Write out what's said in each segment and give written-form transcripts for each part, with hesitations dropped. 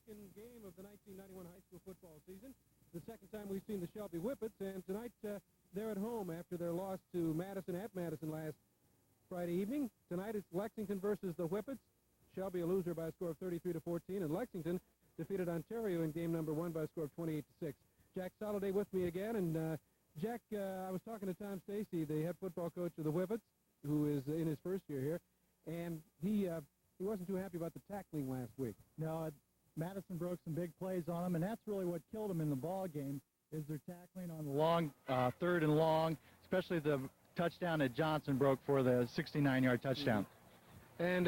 second game of the 1991 high school football season. The second time we've seen the Shelby Whippets, and tonight they're at home after their loss to Madison at Madison last Friday evening. Tonight it's Lexington versus the Whippets. Shelby a loser by a score of 33-14, and Lexington defeated Ontario in game number 1 by a score of 28-6. Jack Soliday with me again, and Jack, I was talking to Tom Stacy, the head football coach of the Whippets, who is in his first year here, and he wasn't too happy about the tackling last week. No, Madison broke some big plays on them, and that's really what killed them in the ball game, is their tackling on the long, third and long, especially the touchdown that Johnson broke for the 69-yard touchdown. And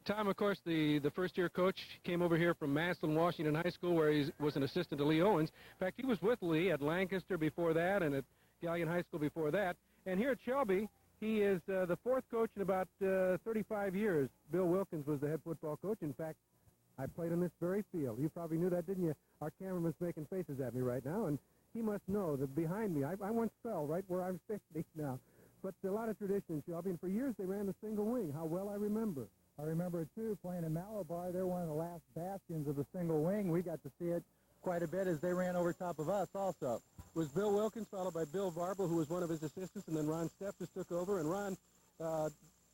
Tom, of course, the first-year coach, came over here from Mansfield, Washington High School, where he was an assistant to Lee Owens. In fact, he was with Lee at Lancaster before that and at Gallion High School before that. And here at Shelby, he is the fourth coach in about 35 years. Bill Wilkins was the head football coach. In fact, I played on this very field. You probably knew that, didn't you? Our cameraman's making faces at me right now, and he must know that behind me, I once fell right where I'm standing now. But a lot of tradition in Shelby, and for years they ran the single wing. How well I remember. I remember it, too, playing in Malabar. They're one of the last bastions of the single wing. We got to see it quite a bit as they ran over top of us also. It was Bill Wilkins, followed by Bill Varble, who was one of his assistants, and then Ron Steff just took over. And Ron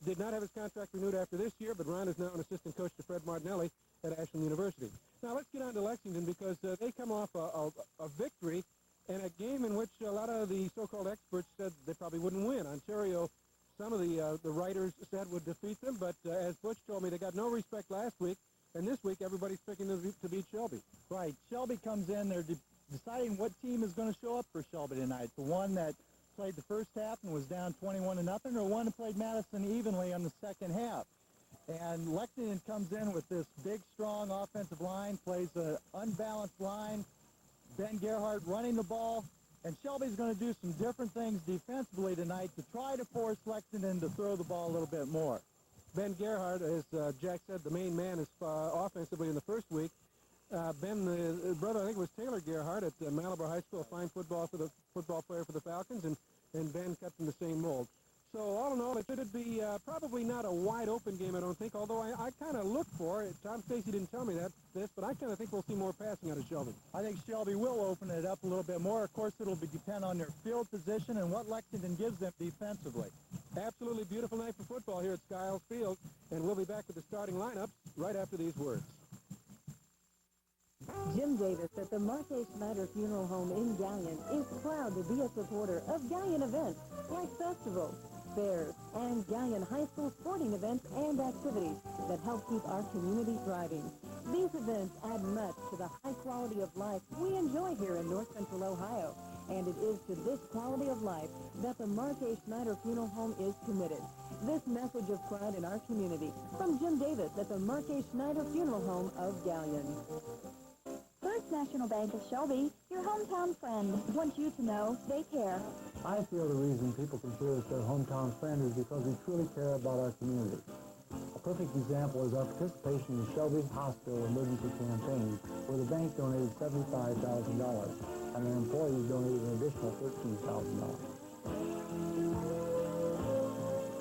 did not have his contract renewed after this year, but Ron is now an assistant coach to Fred Martinelli at Ashland University. Now let's get on to Lexington, because they come off a victory in a game in which a lot of the so-called experts said they probably wouldn't win. Ontario, some of the writers said would defeat them, but as Butch told me, they got no respect last week, and this week everybody's picking to beat Shelby. Right. Shelby comes in. They're deciding what team is going to show up for Shelby tonight. The one that played the first half and was down 21-0, or one that played Madison evenly on the second half. And Lexington comes in with this big, strong offensive line, plays an unbalanced line. Ben Gerhardt running the ball, and Shelby's going to do some different things defensively tonight to try to force Lexington to throw the ball a little bit more. Ben Gerhardt, as Jack said, the main man is offensively in the first week. Ben, the brother, I think it was Taylor Gerhardt at Malabar High School, a fine football player for the Falcons, and Ben cut in the same mold. So all in all, it should be probably not a wide-open game, I don't think, although I kind of look for it. Tom Stacy didn't tell me this, but I kind of think we'll see more passing out of Shelby. I think Shelby will open it up a little bit more. Of course, it'll depend on their field position and what Lexington gives them defensively. Absolutely beautiful night for football here at Skiles Field, and we'll be back with the starting lineups right after these words. Jim Davis at the Marquez Schneider Funeral Home in Gallion is proud to be a supporter of Gallion events like festivals, fairs, and Gallion High School sporting events and activities that help keep our community thriving. These events add much to the high quality of life we enjoy here in North Central Ohio, and it is to this quality of life that the Marquez Schneider Funeral Home is committed. This message of pride in our community from Jim Davis at the Marquez Schneider Funeral Home of Gallion. First National Bank of Shelby, your hometown friend, wants you to know they care. I feel the reason people consider us their hometown friend is because we truly care about our community. A perfect example is our participation in Shelby Hospital Emergency Campaign, where the bank donated $75,000 and their employees donated an additional $13,000.